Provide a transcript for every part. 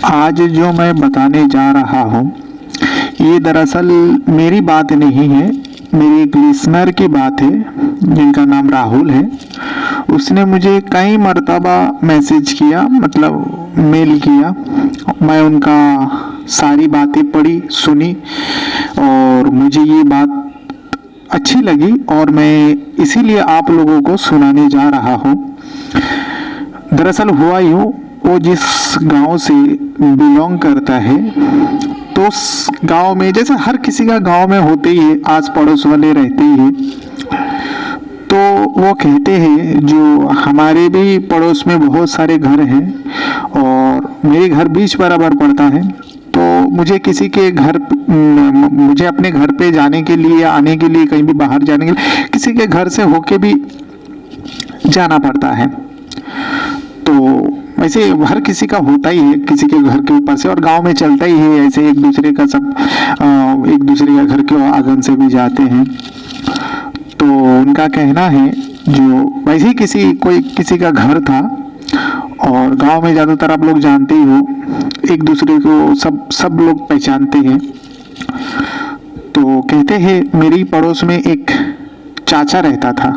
आज जो मैं बताने जा रहा हूँ ये दरअसल मेरी बात नहीं है, मेरी एक लिसनर की बात है जिनका नाम राहुल है। उसने मुझे कई मर्तबा मैसेज किया, मतलब मेल किया। मैं उनका सारी बातें पढ़ी, सुनी और मुझे ये बात अच्छी लगी और मैं इसीलिए आप लोगों को सुनाने जा रहा हूँ। दरअसल हुआ यूँ, वो जिस गांव से बिलोंग करता है तो उस गांव में, जैसे हर किसी का गांव में होते ही है, आस पड़ोस वाले रहते ही है। तो वो कहते हैं जो हमारे भी पड़ोस में बहुत सारे घर हैं और मेरे घर बीच बराबर पड़ता है। तो मुझे किसी के घर, मुझे अपने घर पे जाने के लिए, आने के लिए, कहीं भी बाहर जाने के लिए किसी के घर से होके भी जाना पड़ता है। तो वैसे हर किसी का होता ही है, किसी के घर के ऊपर से, और गांव में चलता ही है ऐसे, एक दूसरे का सब एक दूसरे के घर के आंगन से भी जाते हैं। तो उनका कहना है जो वैसे ही कोई किसी का घर था और गांव में ज़्यादातर आप लोग जानते ही हो, एक दूसरे को सब लोग पहचानते हैं। तो कहते हैं मेरी पड़ोस में एक चाचा रहता था।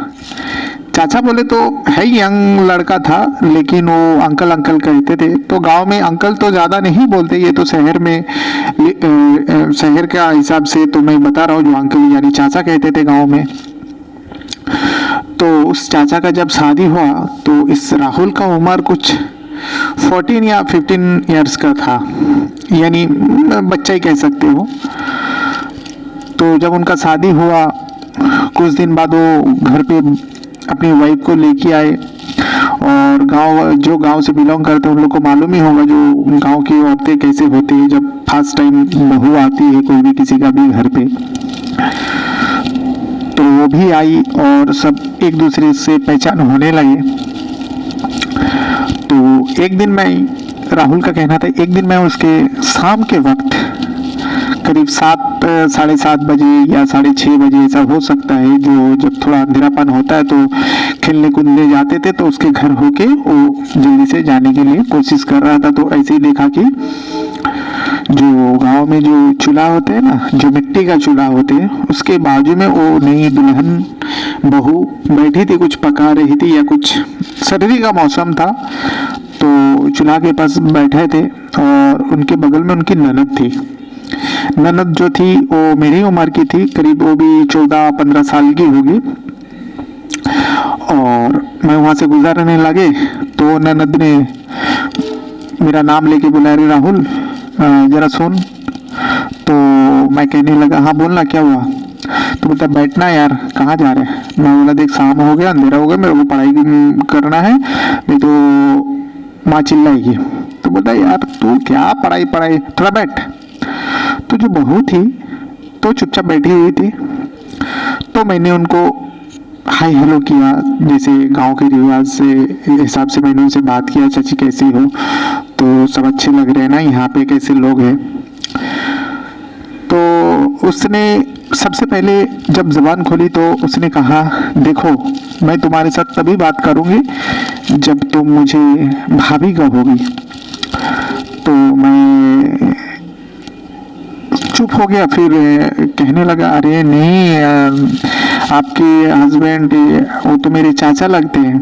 चाचा बोले तो है ही, यंग लड़का था, लेकिन वो अंकल अंकल कहते थे। तो गांव में अंकल तो ज़्यादा नहीं बोलते, ये तो शहर में, शहर का हिसाब से तो मैं बता रहा हूँ, जो अंकल यानी चाचा कहते थे गांव में। तो उस चाचा का जब शादी हुआ तो इस राहुल का उम्र कुछ 14 या 15 इयर्स का था, यानी बच्चा ही कह सकते हो। तो जब उनका शादी हुआ कुछ दिन बाद वो घर पे अपनी वाइफ को लेके आए और जो गांव से बिलोंग करते हैं उन लोग को मालूम ही होगा जो गांव की औरतें कैसे होती है जब फर्स्ट टाइम बहू आती है कोई भी किसी का भी घर पे। तो वो भी आई और सब एक दूसरे से पहचान होने लगे। तो एक दिन मैं, राहुल का कहना था, एक दिन मैं उसके शाम के वक्त करीब 7 साढ़े 7 बजे या 6:30 बजे ऐसा हो सकता है, जो जब थोड़ा अंधेरापन होता है तो खेलने कूदने जाते थे, तो उसके घर होके वो जल्दी से जाने के लिए कोशिश कर रहा था। तो ऐसे ही देखा कि जो गांव में जो चूल्हा होते हैं ना, जो मिट्टी का चूल्हा होते हैं, उसके बाजू में वो नई दुल्हन बहू बैठी थी, कुछ पका रही थी या कुछ, सर्दी का मौसम था तो चूल्हा के पास बैठे थे और उनके बगल में उनकी ननद थी। ननद जो थी वो मेरी उम्र की थी, करीब वो भी 14-15 साल की होगी। और मैं वहाँ से गुजरने लगे तो ननद ने मेरा नाम लेके बुलाया, रे राहुल जरा सुन। तो मैं कहने लगा हाँ बोलना, क्या हुआ? तो बोलता बैठना यार, कहाँ जा रहे हैं? मैं बोला देख शाम हो गया, अंधेरा हो गया, मेरे को पढ़ाई करना है, नहीं तो माँ चिल्लाएगी। तो बोलता यार तू क्या पढ़ाई, थोड़ा बैठ। तो जो बहू थी तो चुपचाप बैठी हुई थी। तो मैंने उनको हाय हेलो किया, जैसे गांव के रिवाज से हिसाब से मैंने उनसे बात किया, चाची कैसी हो? तो सब अच्छे लग रहे हैं ना, यहाँ पे कैसे लोग हैं? तो उसने सबसे पहले जब जबान खोली तो उसने कहा देखो मैं तुम्हारे साथ तभी बात करूँगी जब तुम मुझे भाभी कहोगी। तो मैं चुप हो गया, फिर कहने लगा अरे नहीं आपके हस्बैंड वो तो मेरे चाचा लगते हैं।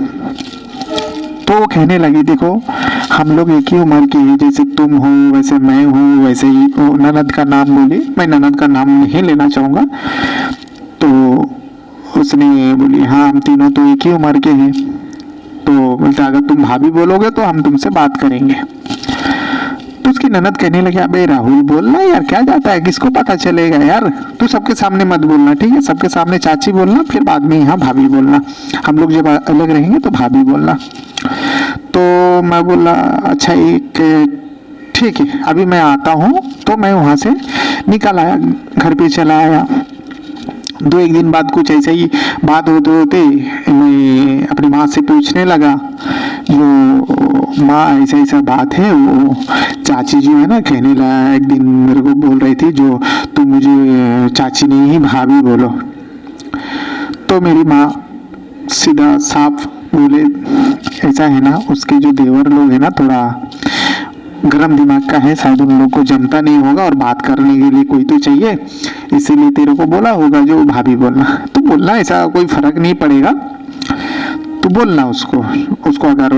तो वो कहने लगी देखो हम लोग एक ही उम्र के हैं, जैसे तुम हो वैसे मैं हूँ, वैसे ही वो ननद का नाम बोली, मैं ननद का नाम नहीं लेना चाहूँगा। तो उसने बोली हाँ हम तीनों तो एक ही उम्र के हैं। तो बोलता अगर तुम भाभी बोलोगे तो हम तुमसे बात करेंगे। तो उसकी ननद कहने लगी अबे राहुल बोलना यार, क्या जाता है, किसको पता चलेगा यार, तू सबके सामने मत बोलना, ठीक है? सबके सामने चाची बोलना, फिर बाद में यहाँ भाभी बोलना, हम लोग जब अलग रहेंगे तो भाभी बोलना। तो मैं बोला अच्छा एक ठीक है, अभी मैं आता हूँ। तो मैं वहाँ से निकल आया, घर पे चला आया। 2-1 दिन बाद कुछ ऐसा ही बात होते होते मैं अपनी माँ से पूछने लगा, जो माँ ऐसा ऐसा बात है, वो चाची जी है ना, कहने लगा एक दिन मेरे को बोल रही थी जो तुम मुझे चाची नहीं ही भाभी बोलो। तो मेरी माँ सीधा साफ बोले ऐसा है ना, उसके जो देवर लोग है ना थोड़ा गर्म दिमाग का है, शायद उन लोग को जमता नहीं होगा और बात करने के लिए कोई तो चाहिए, इसीलिए तेरे को बोला होगा जो भाभी बोलना। तो बोलना, ऐसा कोई फर्क नहीं पड़ेगा, तो बोलना उसको, उसको अगर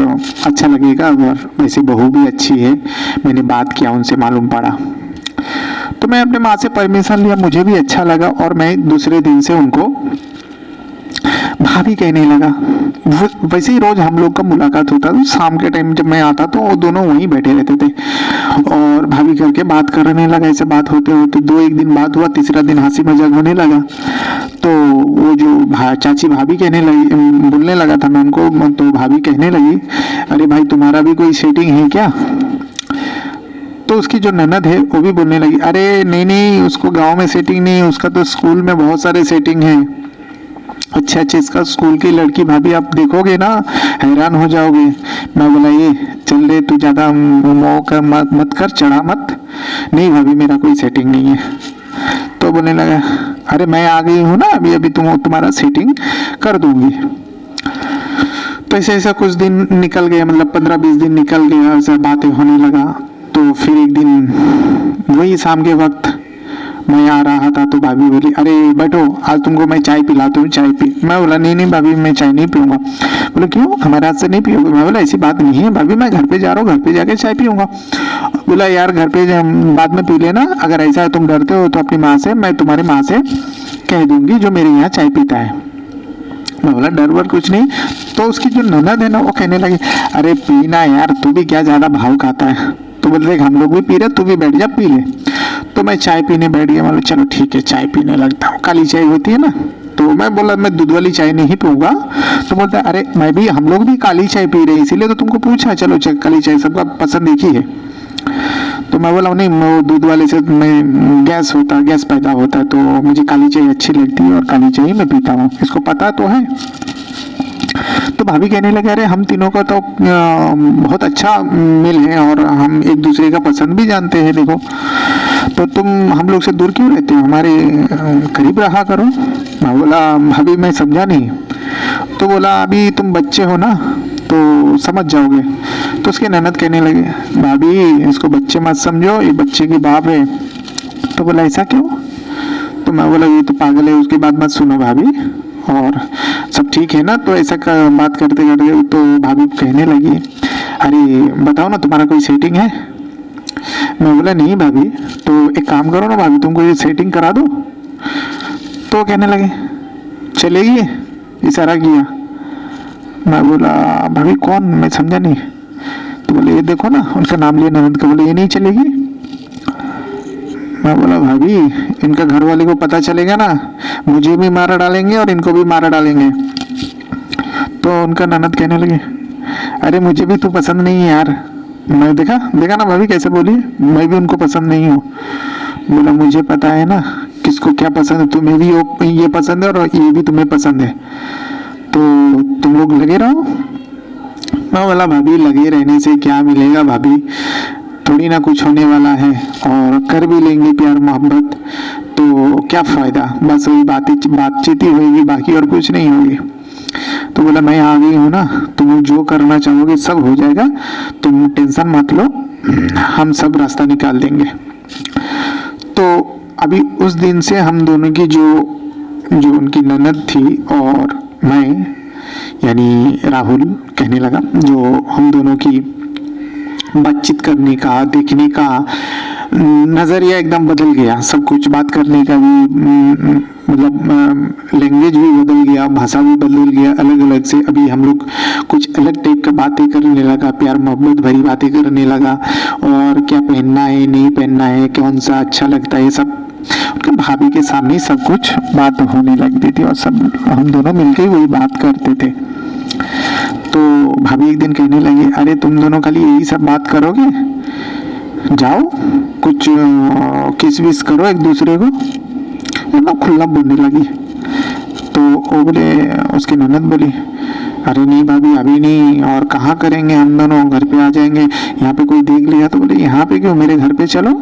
अच्छा लगेगा। और वैसे बहू भी अच्छी है, मैंने बात किया उनसे, मालूम पड़ा। तो मैं अपने माँ से परमिशन लिया, मुझे भी अच्छा लगा और मैं दूसरे दिन से उनको भाभी कहने लगा। वैसे ही रोज हम लोग का मुलाकात होता था, शाम के टाइम जब मैं आता तो वो दोनों वहीं बैठे रहते थे और भाभी करके बात करने लगा। ऐसे बात होते होते एक दिन बात हुआ, तीसरा दिन हंसी मजाक होने लगा। तो वो जो चाची भाभी कहने लगी, बोलने लगा था मैं उनको, तो भाभी कहने लगी, अरे भाई तुम्हारा भी कोई सेटिंग है क्या? तो उसकी जो ननद है वो भी बोलने लगी, अरे नहीं नहीं, उसको गांव में सेटिंग नहीं है, उसका तो स्कूल में बहुत सारे सेटिंग है। अच्छा अच्छा, इसका स्कूल की लड़की भाभी आप देखोगे ना हैरान हो जाओगे। मैं बोला, ये चल रे, तू ज्यादा मौका मत कर, चढ़ा मत। नहीं भाभी, मेरा कोई सेटिंग नहीं है। तो बोलने लगा, अरे मैं आ गई हूँ ना अभी अभी, तुम्हारा सेटिंग कर दूंगी। तो ऐसे ऐसा कुछ दिन निकल गए, मतलब 15-20 दिन निकल गया, ऐसा बातें होने लगा। तो फिर एक दिन वही शाम के वक्त मैं आ रहा था तो भाभी बोली, अरे बैठो, आज तुमको मैं चाय पिलाती हूँ, चाय पी। मैं बोला, नहीं नहीं भाभी, मैं चाय नहीं पीऊंगा। बोले, क्यों, हमारे हाथ से नहीं पियोगे? मैं बोला, ऐसी बात नहीं है भाभी, मैं घर पे जा रहा हूँ, घर पे जाके चाय पीऊंगा। बोला, यार घर पे बाद में पी लेना, अगर ऐसा है तुम डरते हो तो अपनी माँ से, मैं तुम्हारी माँ से कह दूंगी जो मेरे यहाँ चाय पीता है। मैं बोला, डर वर कुछ नहीं। तो उसकी जो ननद है ना, वो कहने लगी, अरे पीना यार, तू भी क्या ज्यादा भाव खाता है। तो बोलते, हम लोग भी पी रहे, तू भी बैठ जा, पी ले। तो मैं चाय पीने बैठ गया। मतलब चलो ठीक है, चाय पीने लगता हूँ। काली चाय होती है ना, तो मैं बोला, मैं दूध वाली चाय नहीं पीऊंगा। तो बोलता है, अरे मैं भी, हम लोग भी काली चाय पी रहे हैं, इसीलिए तो तुमको पूछा। चलो काली चाय सबका पसंद एक ही है। तो मैं बोला, नहीं, वो दूध वाले से मैं गैस पैदा होता है, तो मुझे काली चाय अच्छी लगती है और काली चाय मैं पीता हूँ, इसको पता तो है। तो भाभी कहने लगे, अरे हम तीनों का तो बहुत अच्छा मिल है और हम एक दूसरे का पसंद भी जानते हैं, देखो। तो तुम हम लोग से दूर क्यों रहते हो, हमारे करीब रहा करो। मैं बोला, भाभी मैं समझा नहीं। तो बोला, अभी तुम बच्चे हो ना, तो समझ जाओगे। तो उसके ननद कहने लगे, भाभी इसको बच्चे मत समझो, ये बच्चे की बाप है। तो बोला, ऐसा क्यों? तो मैं बोला, ये तो पागल है, उसकी बात मत सुनो भाभी, और सब ठीक है ना। तो ऐसा बात करते करते तो भाभी कहने लगी, अरे बताओ ना, तुम्हारा कोई सेटिंग है? मैं बोला, नहीं भाभी। तो एक काम करो ना भाभी, तुमको ये सेटिंग करा दो। तो कहने लगे, चलेगी? इशारा किया। मैं बोला, भाभी कौन, मैं समझा नहीं। तो बोले, ये देखो ना, उनका नाम लिया ननद का। बोले, ये नहीं चलेगी? मैं बोला, भाभी इनका घर वाले को पता चलेगा ना, मुझे भी मारा डालेंगे और इनको भी मारा डालेंगे। तो उनका ननद कहने लगे, अरे मुझे भी तू पसंद नहीं है यार। मैं देखा ना भाभी कैसे बोली, मैं भी उनको पसंद नहीं हूँ। बोला, मुझे पता है ना किसको क्या पसंद है, तुम्हें भी ये पसंद है और ये भी तुम्हें पसंद है, तो तुम लोग लगे रहो। मैं बोला, भाभी लगे रहने से क्या मिलेगा भाभी, थोड़ी ना कुछ होने वाला है, और कर भी लेंगे प्यार मोहब्बत, तो क्या फायदा, बस वही बातचीत ही होगी, बाकी और कुछ नहीं होगी। तो बोला, मैं आ गई हूँ ना, तुम जो करना चाहोगे सब हो जाएगा, तुम टेंशन मत लो, हम सब रास्ता निकाल देंगे। तो अभी उस दिन से हम दोनों की जो उनकी ननद थी और मैं, यानी राहुल कहने लगा, जो हम दोनों की बातचीत करने का, देखने का नजरिया एकदम बदल गया। सब कुछ बात करने का भी मतलब लैंग्वेज भी बदल गया, भाषा भी बदल गया, अलग अलग से। अभी हम लोग कुछ अलग टाइप का बातें करने लगा, प्यार मोहब्बत भरी बातें करने लगा, और क्या पहनना है, नहीं पहनना है, कौन सा अच्छा लगता है, सब उनके भाभी के सामने ही सब कुछ बात होने लगती थी और सब हम दोनों मिलकर वही बात करते थे। तो भाभी एक दिन कहने लगी, अरे तुम दोनों खाली यही सब बात करोगे, जाओ कुछ किस विस करो एक दूसरे को, मतलब खुला बोलने लगी। तो वो बोले, उसकी ननद बोली, अरे नहीं भाभी अभी नहीं, और कहाँ करेंगे, हम दोनों घर पे आ जाएंगे, यहाँ पे कोई देख लिया। तो बोले, यहाँ पे क्यों, मेरे घर पे चलो,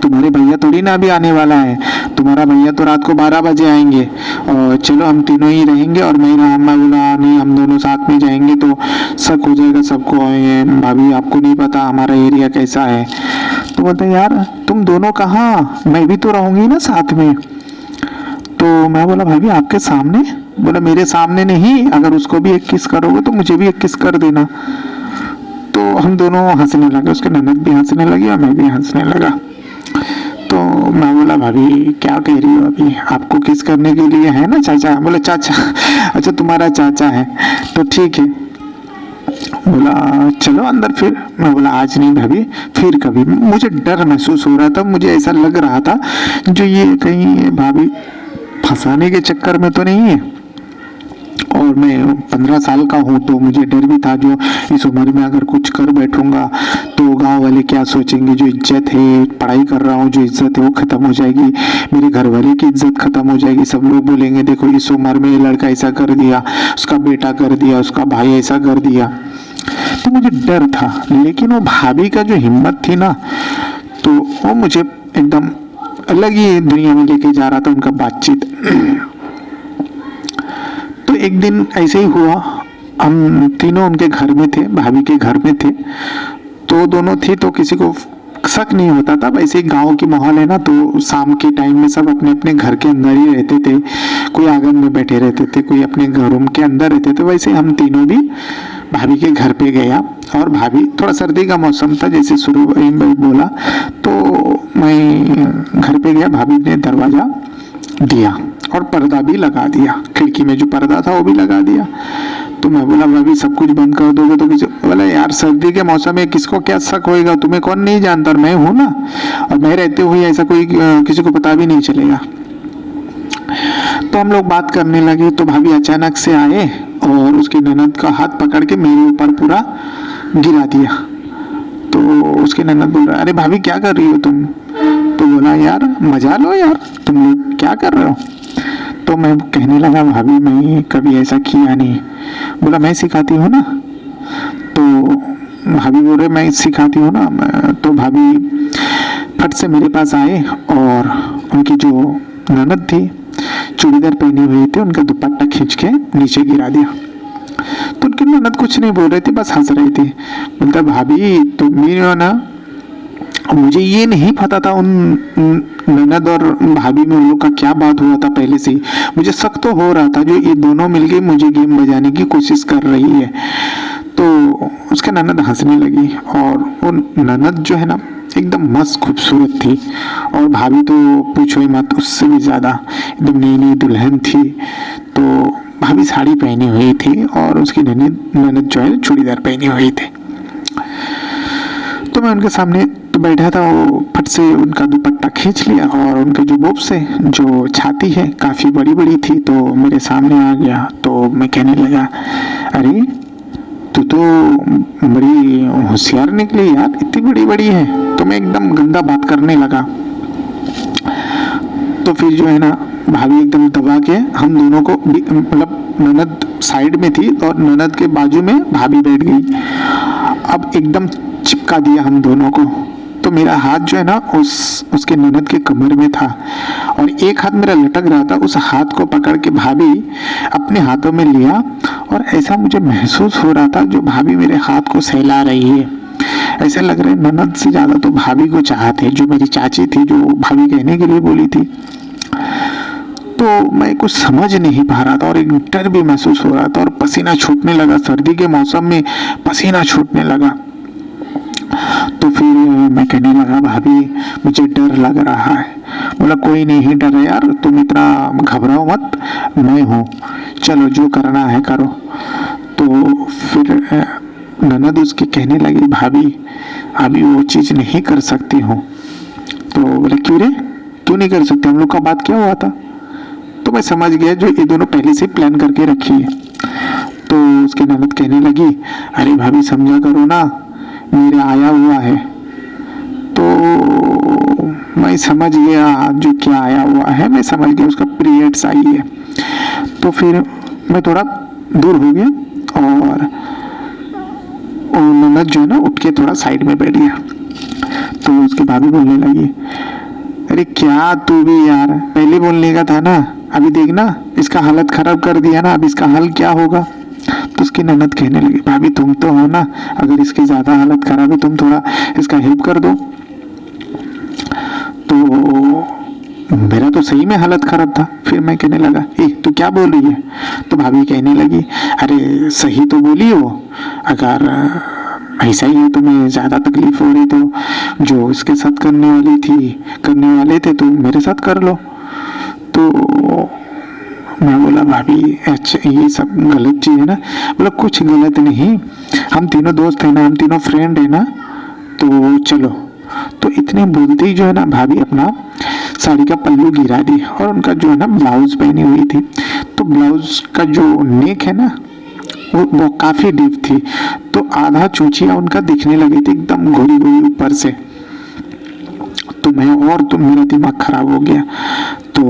तुम्हारे भैया थोड़ी ना अभी आने वाला है, तुम्हारा भैया तो रात को 12 बजे आएंगे और चलो हम तीनों ही रहेंगे। और मैं बोला नहीं, हम दोनों साथ में जाएंगे तो शक हो जाएगा सबको, भाभी आपको नहीं पता हमारा एरिया कैसा है। तो बोलता यार तुम दोनों कहाँ, मैं भी तो रहूंगी ना साथ में। तो मैं बोला भाभी आपके सामने? बोला मेरे सामने नहीं, अगर उसको भी एक किस करोगे तो मुझे भी एक किस कर देना। तो हम दोनों हंसने लगे, उसके ननद भी हंसने लगी और मैं भी हंसने लगा। तो मैं बोला भाभी क्या कह रही हो, अभी आपको किस करने के लिए है ना चाचा? बोला चाचा, अच्छा तुम्हारा चाचा है तो ठीक है। बोला चलो अंदर फिर। मैं बोला आज नहीं भाभी, फिर कभी। मुझे डर महसूस हो रहा था, मुझे ऐसा लग रहा था जो ये कहीं भाभी फंसाने के चक्कर में तो नहीं है। और मैं 15 साल का हूँ तो मुझे डर भी था जो इस उम्र में अगर कुछ कर बैठूंगा तो गांव वाले क्या सोचेंगे, जो इज्जत है, पढ़ाई कर रहा हूँ जो इज्जत है वो खत्म हो जाएगी, मेरे घर वाले की इज्जत खत्म हो जाएगी। सब लोग बोलेंगे देखो इस उम्र में ये लड़का ऐसा कर दिया, उसका बेटा कर दिया, उसका भाई ऐसा कर दिया। तो मुझे डर था, लेकिन वो भाभी का जो हिम्मत थी ना, तो वो मुझे एकदम अलग ही दुनिया में लेके जा रहा था उनका बातचीत। तो एक दिन ऐसे ही हुआ, हम तीनों उनके घर में थे, भाभी के घर में थे। तो दोनों थे तो किसी को शक नहीं होता था। वैसे ही गांव की माहौल है ना, तो शाम के टाइम में सब अपने अपने घर के अंदर ही रहते थे, कोई आंगन में बैठे रहते थे, कोई अपने रूम के अंदर रहते थे। वैसे हम तीनों भी भाभी के घर पे गया और भाभी, थोड़ा सर्दी का मौसम था जैसे शुरू में बोला, तो मैं घर पे गया, भाभी ने दरवाजा दिया और पर्दा भी लगा दिया, खिड़की में जो पर्दा था वो भी लगा दिया। तो मैं बोला भाभी सब कुछ बंद कर दोगे तो किसी? बोला यार सर्दी के मौसम में किसको क्या शक होएगा, तुम्हें कौन नहीं जानता, और मैं हूं ना, और मैं रहते हुए ऐसा कोई किसी को पता भी नहीं चलेगा। तो हम लोग बात करने लगे तो भाभी अचानक से आए और उसकी ननद का हाथ पकड़ के मेरे ऊपर पूरा गिरा दिया। तो उसके ननद बोल रहा अरे भाभी क्या कर रही हो तुम? तो बोला यार मजा लो यार, तुम लोग क्या कर रहे हो? तो मैं कहने लगा भाभी मैं कभी ऐसा किया नहीं। बोला मैं सिखाती हूँ ना। तो भाभी बोल रहे मैं सिखाती हूँ ना। तो भाभी फट से मेरे पास आए और उनकी जो ननद थी, चूड़ीदार पहनी हुई थी, उनका दुपट्टा खींच के नीचे गिरा दिया। तो उनकी ननद कुछ नहीं बोल रही थी, बस हंस रही थी। बोलता भाभी तुम भी हो ना? मुझे ये नहीं पता था उन ननद और भाभी में उन लोग का क्या बात हुआ था पहले से ही। मुझे शक तो हो रहा था जो ये दोनों मिलके मुझे गेम बजाने की कोशिश कर रही है। तो उसका ननद हंसने लगी और वो ननद जो है ना एकदम मस्त खूबसूरत थी, और भाभी तो पूछो ही मत, उससे भी ज़्यादा एकदम नई नई दुल्हन थी। तो भाभी साड़ी पहनी हुई थी और उसकी ननद जो है चूड़ीदार पहनी हुई थी। तो मैं उनके सामने तो बैठा था, वो फट से उनका दुपट्टा खींच लिया और उनके जो बोप से जो छाती है काफ़ी बड़ी बड़ी थी, तो मेरे सामने आ गया। तो मैं कहने लगा अरे तू तो बड़ी होशियार निकली यार, इतनी बड़ी बड़ी है। तो मैं एकदम गंदा बात करने लगा। तो फिर जो है ना भाभी एकदम दबा के हम दोनों को, मतलब ननद साइड में थी और ननद के बाजू में भाभी बैठ गई, अब एकदम चिपका दिया हम दोनों को। तो मेरा हाथ जो है ना उसके ननद के कमर में था और एक हाथ मेरा लटक रहा था। उस हाथ को पकड़ के भाभी अपने हाथों में लिया और ऐसा मुझे महसूस हो रहा था जो भाभी मेरे हाथ को सहला रही है। ऐसा लग रहा है ननद से ज्यादा तो भाभी को चाहते, जो मेरी चाची थी जो भाभी कहने के लिए बोली थी। तो मैं कुछ समझ नहीं पा रहा था और एक डर भी महसूस हो रहा था और पसीना छूटने लगा, सर्दी के मौसम में पसीना छूटने लगा। तो फिर मैं कहने लगा भाभी मुझे डर लग रहा है। बोला कोई नहीं डर है यार, तुम इतना घबराओ मत, मैं हूँ, चलो जो करना है करो। तो फिर ननद उसकी कहने लगी भाभी अभी वो चीज़ नहीं कर सकती हूँ। तो बोले क्यों रे, क्यों नहीं कर सकते, हम लोग का बात क्या हुआ था? तो मैं समझ गया जो ये दोनों पहले से प्लान करके रखी है। तो उसकी ननद कहने लगी अरे भाभी समझा करो ना, मेरे आया हुआ है। तो मैं समझ गया जो क्या आया हुआ है, मैं समझ गया उसका पीरियड्स आई है। तो फिर मैं थोड़ा दूर हो गया और ननद जो है ना उठ के थोड़ा साइड में बैठ गया। तो उसकी भाभी बोलने लगी अरे क्या तू भी यार, पहले बोलने का था ना, अभी देखना इसका हालत खराब कर दिया ना, अब इसका हल क्या होगा। तो उसकी ननद कहने लगी, भाभी तुम तो हो ना, अगर इसकी ज्यादा हालत खराब है तुम थोड़ा इसका हेल्प कर दो। तो मेरा तो सही में हालत खराब था। फिर मैं कहने लगा, ए तू क्या बोल रही है। तो भाभी कहने लगी, अरे सही तो बोली हो, अगर ऐसा ही है तुम्हें ज्यादा तकलीफ हो रही तो जो इसके साथ करने वाले थे तो मेरे साथ कर लो। तो मैं बोला, भाभी अच्छा ये सब गलत चीज है ना। बोला कुछ गलत नहीं, हम तीनों दोस्त है ना, हम तीनों फ्रेंड है ना, तो चलो। तो इतने बोलते ही जो है ना भाभी अपना साड़ी का पल्लू गिरा दी और उनका जो है ना ब्लाउज पहनी हुई थी, तो ब्लाउज का जो नेक है ना वो काफी डीप थी, तो आधा चूचिया उनका दिखने लगी थी एकदम घुरी हुई ऊपर से। तो मेरा दिमाग खराब हो गया। तो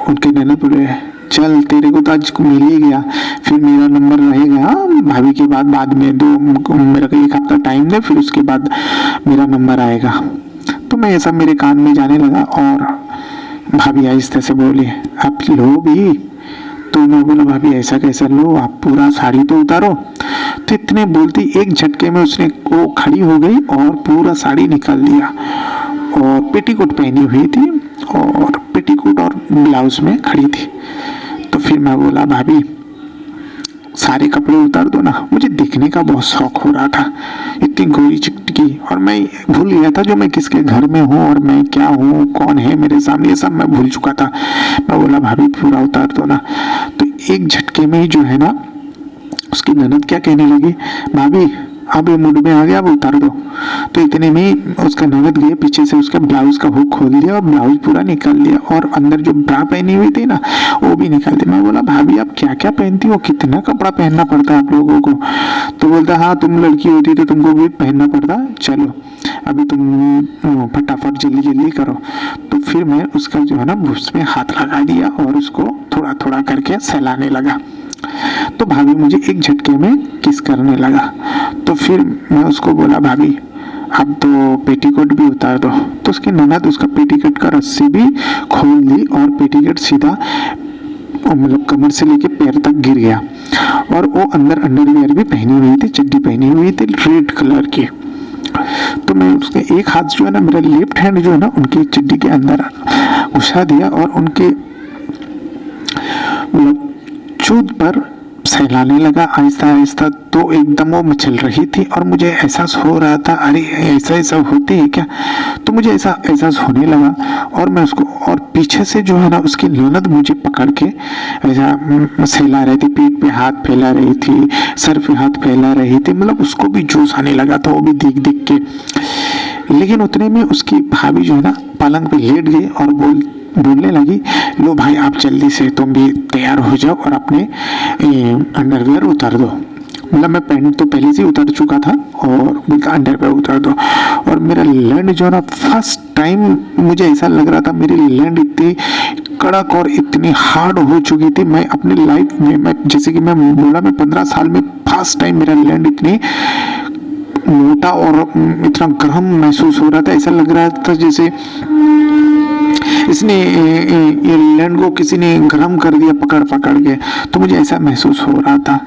उनके ननद बोले, चल तेरे को तो आज मिल ही गया, फिर मेरा नंबर रहेगा भाभी के बाद में मेरा को 1 हफ्ता टाइम दे, फिर उसके बाद मेरा नंबर आएगा। तो मैं ये सब मेरे कान में जाने लगा और भाभी आहिस्ते से बोली, आप लो भी। तो मैं बोला, भाभी ऐसा कैसा लो, आप पूरा साड़ी तो उतारो। तो इतने बोलती एक झटके में उसने वो खड़ी हो गई और पूरा साड़ी निकाल दिया और पेटीकोट पहनी हुई थी और पेटीकोट और ब्लाउज में खड़ी थी। तो फिर मैं बोला, भाभी सारे कपड़े उतार दो ना, मुझे दिखने का बहुत शौक हो रहा था, इतनी गोरी चिकटकी, और मैं भूल गया था जो मैं किसके घर में हूँ और मैं क्या हूँ, कौन है मेरे सामने, ये सब मैं भूल चुका था। मैं बोला, भाभी पूरा उतार दो ना। तो एक झटके में ही जो है ना उसकी ननद क्या कहने लगी, भाभी अब ये मूड में आ गया, अब उतार दो। तो इतने में ही उसका ननद गए पीछे से उसका ब्लाउज का हुक खोल दिया और ब्लाउज पूरा निकाल दिया और अंदर जो ब्रा पहनी हुई थी ना वो भी निकाल दी। मैं बोला, भाभी आप क्या क्या पहनती हो, कितना कपड़ा पहनना पड़ता है आप लोगों को। तो बोलता, हाँ तुम लड़की होती तो तुमको भी पहनना पड़ता, चलो अभी तुम फटाफट जल्दी जल्दी करो। तो फिर मैं उसका जो है ना भुस में हाथ लगा दिया और उसको थोड़ा थोड़ा करके सहलाने लगा। तो भाभी मुझे एक झटके में किस करने लगा। तो फिर मैं उसको बोला, भाभी अब तो पेटीकोट भी उतार दो। तो उसकी ननद उसका पेटीकोट का रस्सी भी खोल दी और पेटीकोट सीधा मतलब कमर से लेके पैर तक गिर गया और वो अंदर अंडरवियर भी पहनी हुई थी, चड्डी पहनी हुई थी रेड कलर की। तो मैं उसके एक हाथ जो है ना, मेरा लेफ्ट हैंड जो है ना उनकी चड्डी के अंदर घुसा दिया और उनके मतलब चूत पर सहलाने लगा आहिस्ता आहिस्ता। तो एकदम वो मचल रही थी और मुझे एहसास हो रहा था, अरे ऐसा होती है क्या। तो मुझे ऐसा एहसास होने लगा और मैं उसको, और पीछे से जो है ना उसकी ननद मुझे पकड़ के ऐसा सहला रही थी, पीठ पे हाथ फैला रही थी, सर पे हाथ फैला रही थी, मतलब उसको भी जोश आने लगा था वो भी देख देख के। लेकिन उतने में उसकी भाभी जो है ना पलंग पे लेट गई और बोलने लगी, लो भाई आप जल्दी से तुम भी तैयार हो जाओ और अपने अंडरवेयर उतार दो। मतलब मैं पैंट तो पहले से उतार चुका था और बोलता अंडरवेयर उतार दो। और मेरा लैंड जो है ना फर्स्ट टाइम मुझे ऐसा लग रहा था, मेरी लैंड इतनी कड़क और इतनी हार्ड हो चुकी थी। मैं अपनी लाइफ में, मैं जैसे कि मैं बोला, मैं 15 साल में फर्स्ट टाइम मेरा लैंड इतनी मोटा और इतना गर्म महसूस हो रहा था। ऐसा लग रहा था जैसे इसने ये लैंड को किसी ने गर्म कर दिया पकड़ पकड़ के। तो मुझे ऐसा महसूस हो रहा था।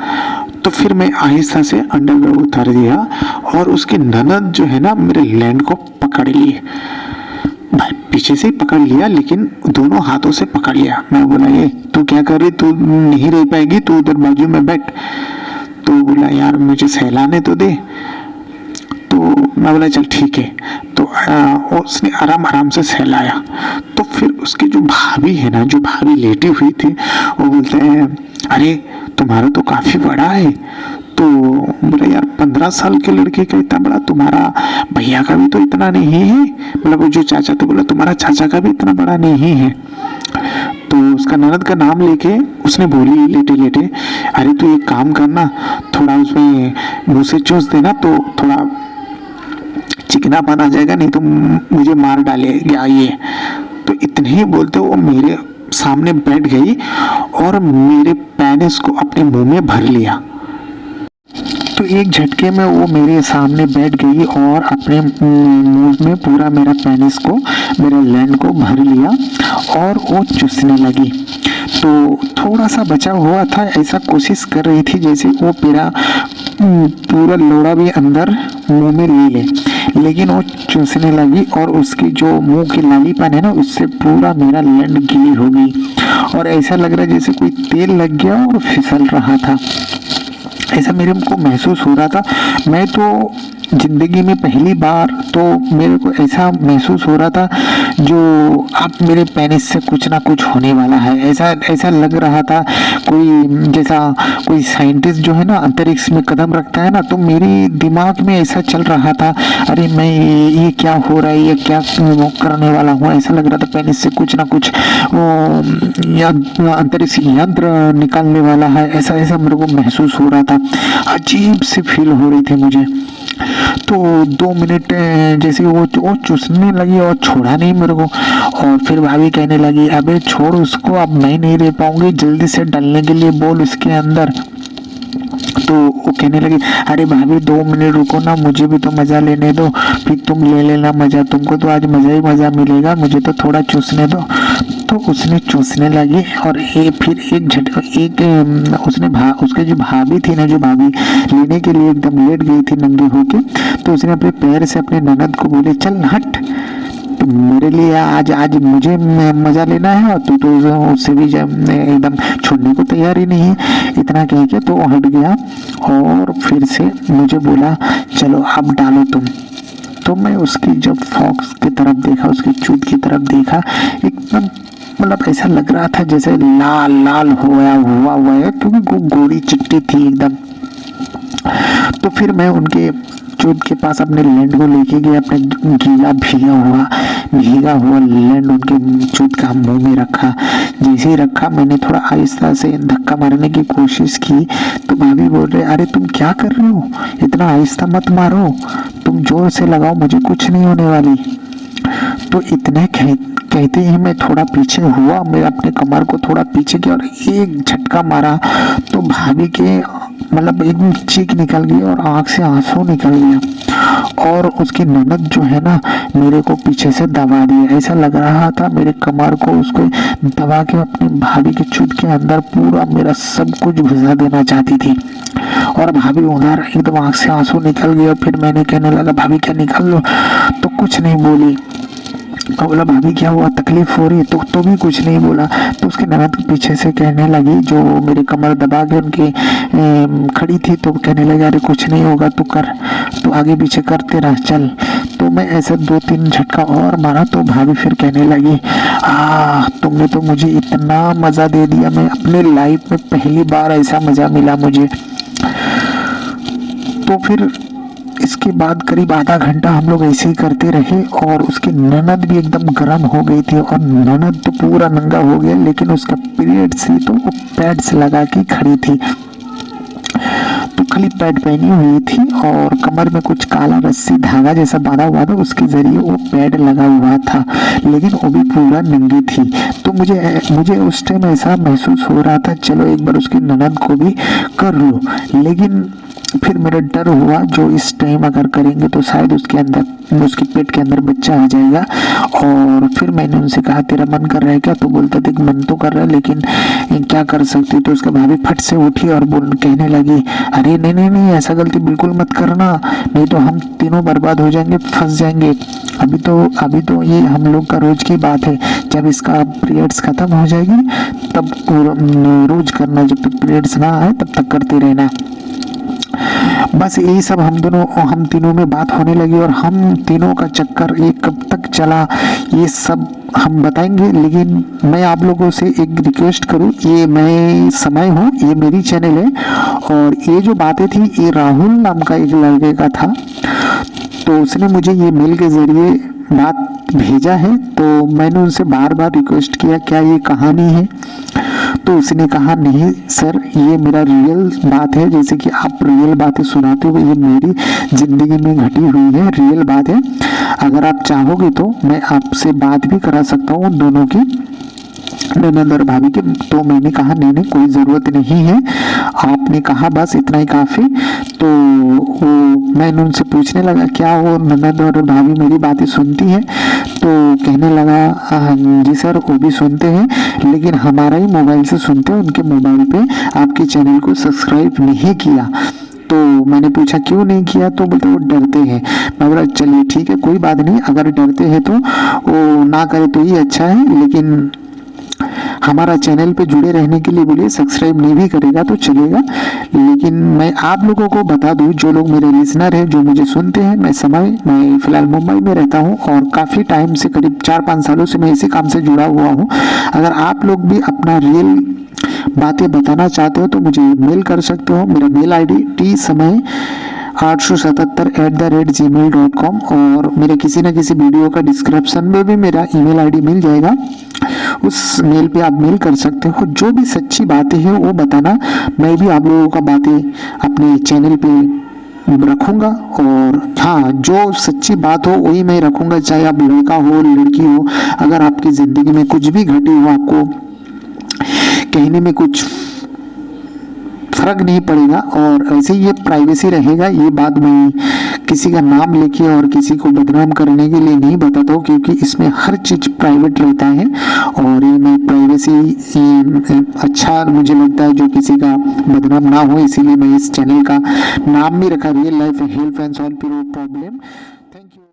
तो फिर मैं आहिस्ता से अंडरवेयर उतार दिया और उसकी ननद जो है ना मेरे लैंड को पकड़ ली, पीछे से ही पकड़ लिया लेकिन दोनों हाथों से पकड़ लिया। मैं बोला, ये तू क्या कर रही, तू नहीं रह पाएगी, तू उधर बाजू में बैठ। तो बोला, यार मुझे सहलाने तो दे। तो मैं बोला, चल ठीक है। तो उसने आराम आराम से सहलाया। तो फिर उसकी जो भाभी है ना, जो भाभी लेटी हुई थी, वो बोलते हैं, अरे तुम्हारा तो काफी बड़ा है। तो बोला, यार 15 साल के लड़के का इतना बड़ा, तुम्हारा भैया का भी तो इतना नहीं है। मतलब वो जो चाचा, तो बोला तुम्हारा चाचा का भी इतना बड़ा नहीं है। तो उसका ननद का नाम लेके उसने बोली लेटे लेटे, अरे तू एक काम करना, थोड़ा उसमें मुंह से चूस देना तो थोड़ा चिकना बना जाएगा, नहीं तो मुझे मार डालेगा ये। तो इतने ही बोलते वो मेरे सामने बैठ गई और मेरे पेनिस को अपने मुंह में भर लिया। तो एक झटके में वो मेरे सामने बैठ गई और अपने मुंह में पूरा मेरा पेनिस को, मेरे लैंड को भर लिया और वो चूसने लगी। तो थोड़ा सा बचा हुआ था, ऐसा कोशिश कर रही थी जैसे वो मेरा पूरा लोड़ा भी अंदर मुंह में ले ले, लेकिन वो चूसने लगी और उसकी जो मुंह की लालीपन है ना, उससे पूरा मेरा लैंड गीली हो गई और ऐसा लग रहा है जैसे कोई तेल लग गया और फिसल रहा था। ऐसा मेरे को महसूस हो रहा था। मैं तो जिंदगी में पहली बार तो मेरे को ऐसा महसूस हो रहा था जो अब मेरे पेनिस से कुछ ना कुछ होने वाला है। ऐसा लग रहा था कोई जैसा कोई साइंटिस्ट जो है ना अंतरिक्ष में कदम रखता है ना, तो मेरे दिमाग में ऐसा चल रहा था, अरे मैं ये क्या हो रहा है, ये क्या करने वाला हूँ। ऐसा लग रहा था पेनिस से कुछ ना कुछ अंतरिक्ष यंत्र निकालने वाला है। ऐसा मेरे को महसूस हो रहा था, अजीब सी फील हो रही थी मुझे। तो 2 मिनट जैसे वो चूसने लगी और छोड़ा नहीं मेरे को, और फिर भाभी कहने लगी अबे छोड़ उसको, अब मैं नहीं रह पाऊंगी, जल्दी से डालने के लिए बोल उसके अंदर। तो वो कहने लगी अरे भाभी 2 मिनट रुको ना, मुझे भी तो मजा लेने दो, फिर तुम ले लेना मजा, तुमको तो आज मजा ही मजा मिलेगा, मुझे तो थोड़ा चूसने दो। तो उसने चूसने लगी और फिर उसके जो भाभी थी ना, जो भाभी लेने के लिए एकदम लेट गई थी नंगी होके, तो उसने अपने पैर से अपने ननद को बोले चल हट, मेरे लिए आज मुझे मजा लेना है और तू तो उससे भी एकदम छोड़ने को तैयार ही नहीं है। इतना कह के तो हट गया और फिर से मुझे बोला चलो अब डालो तुम। तो मैं उसकी जब फॉक्स की तरफ देखा, उसकी चूत की तरफ देखा, एकदम मतलब ऐसा लग रहा था जैसे लाल लाल हुआ है, क्योंकि वो गोरी चिट्टी थी एकदम। तो फिर मैं उनके चूत के पास अपने लैंड को लेके गया, अपने गीला भीगा हुआ लैंड उनके चूत का मुंह में रखा। जैसे ही रखा मैंने थोड़ा आहिस्ता से धक्का मारने की कोशिश की, तो भाभी बोल रहे अरे तुम क्या कर रहे हो, इतना आहिस्ता मत मारो, तुम जोर से लगाओ, मुझे कुछ नहीं होने वाली। तो इतने कहते ही मैं थोड़ा पीछे हुआ, मैं अपने कमर को थोड़ा पीछे किया और एक झटका मारा, तो भाभी के मतलब एकदम चीख निकल गई और आंख से आंसू निकल गया और उसकी ननद जो है ना मेरे को पीछे से दबा दिया। ऐसा लग रहा था मेरे कमर को उसको दबा के अपनी भाभी के चूत के अंदर पूरा मेरा सब कुछ घुसा देना चाहती थी। और भाभी उधर एकदम आंख से आंसू निकल गए और फिर मैंने कहने लगा भाभी क्या निकाल लो, तो कुछ नहीं बोली। बोला भाभी क्या हुआ, तकलीफ हो रही है, तो भी कुछ नहीं बोला। तो उसके ननद पीछे से कहने लगी, जो मेरे कमर दबा के उनकी खड़ी थी, तो कहने लगी अरे कुछ नहीं होगा, तू कर, तो आगे पीछे करते रह चल। तो मैं ऐसे 2-3 झटका और मारा, तो भाभी फिर कहने लगी तुमने तो मुझे इतना मजा दे दिया, मैं अपने लाइफ में पहली बार ऐसा मजा मिला मुझे। तो फिर इसके बाद करीब आधा घंटा हम लोग ऐसे ही करते रहे और उसकी ननद भी एकदम गर्म हो गई थी और ननद तो पूरा नंगा हो गया, लेकिन उसका पीरियड से तो वो पैड्स लगा के खड़ी थी। तो खाली पैड पहनी हुई थी और कमर में कुछ काला रस्सी धागा जैसा बांधा हुआ था, उसके जरिए वो पैड लगा हुआ था, लेकिन वो भी पूरा नंगी थी। तो मुझे उस टाइम ऐसा महसूस हो रहा था चलो एक बार उसकी ननद को भी कर लो, लेकिन फिर मेरा डर हुआ जो इस टाइम अगर करेंगे तो शायद उसके पेट के अंदर बच्चा आ जाएगा। और फिर मैंने उनसे कहा तेरा मन कर रहा है क्या, तो बोलता था कि मन तो कर रहा है लेकिन क्या कर सकती। तो उसका भाभी फट से उठी और कहने लगी अरे नहीं ऐसा गलती बिल्कुल मत करना, नहीं तो हम तीनों बर्बाद हो जाएंगे, फंस जाएंगे। अभी तो ये हम लोग का रोज की बात है, जब इसका पीरियड्स खत्म हो जाएगी तब रोज करना, जब तक पीरियड्स ना आए तब तक करते रहना। बस यही सब हम तीनों में बात होने लगी और हम तीनों का चक्कर ये कब तक चला ये सब हम बताएंगे। लेकिन मैं आप लोगों से एक रिक्वेस्ट करूं, ये मैं समय हूँ, ये मेरी चैनल है और ये जो बातें थी ये राहुल नाम का एक लड़के का था, तो उसने मुझे ये मेल के जरिए बात भेजा है। तो मैंने उनसे बार बार रिक्वेस्ट किया क्या ये कहानी है, तो उसने कहा नहीं सर ये मेरा रियल बात है, जैसे कि आप रियल बातें सुनाते हो, ये मेरी जिंदगी में घटी हुई है, रियल बात है। अगर आप चाहोगे तो मैं आपसे बात भी करा सकता हूँ दोनों की, ननद और भाभी के। तो मैंने कहा नहीं कोई ज़रूरत नहीं है, आपने कहा बस इतना ही काफ़ी। तो तो वो मैंने उनसे पूछने लगा क्या वो ननद और भाभी मेरी बातें सुनती है, तो कहने लगा हाँ जी सर वो भी सुनते हैं, लेकिन हमारा ही मोबाइल से सुनते हैं, उनके मोबाइल पे आपके चैनल को सब्सक्राइब नहीं किया। तो मैंने पूछा क्यों नहीं किया, तो बोलते वो डरते हैं। मैं बोला चलिए ठीक है कोई बात नहीं, अगर डरते हैं तो वो ना करे तो ही अच्छा है, लेकिन हमारा चैनल पे जुड़े रहने के लिए बोलिए, सब्सक्राइब नहीं भी करेगा तो चलेगा। लेकिन मैं आप लोगों को बता दूं, जो लोग मेरे लिसनर हैं, जो मुझे सुनते हैं, मैं फिलहाल मुंबई में रहता हूं और काफ़ी टाइम से करीब 4-5 सालों से मैं इसी काम से जुड़ा हुआ हूं। अगर आप लोग भी अपना रियल बातें बताना चाहते हो तो मुझे मेल कर सकते हो। मेरा मेल ID tsamaye877@gmail.com, और मेरे किसी न किसी वीडियो का डिस्क्रिप्शन में भी मेरा ईमेल ID मिल जाएगा, उस मेल पे आप मेल कर सकते हो। जो भी सच्ची बातें हैं वो बताना, मैं भी आप लोगों का बातें अपने चैनल पे रखूंगा। और हाँ, जो सच्ची बात हो वही मैं रखूंगा, चाहे आप लड़का हो लड़की हो। अगर आपकी ज़िंदगी में कुछ भी घटी हो, आपको कहने में कुछ फर्क नहीं पड़ेगा, और ऐसे ये प्राइवेसी रहेगा। ये बात मैं किसी का नाम लेके और किसी को बदनाम करने के लिए नहीं बताता हूँ, क्योंकि इसमें हर चीज़ प्राइवेट रहता है, और ये मैं प्राइवेसी अच्छा मुझे लगता है जो किसी का बदनाम ना हो, इसीलिए मैं इस चैनल का नाम भी रखा real life help and solve problem. Thank you.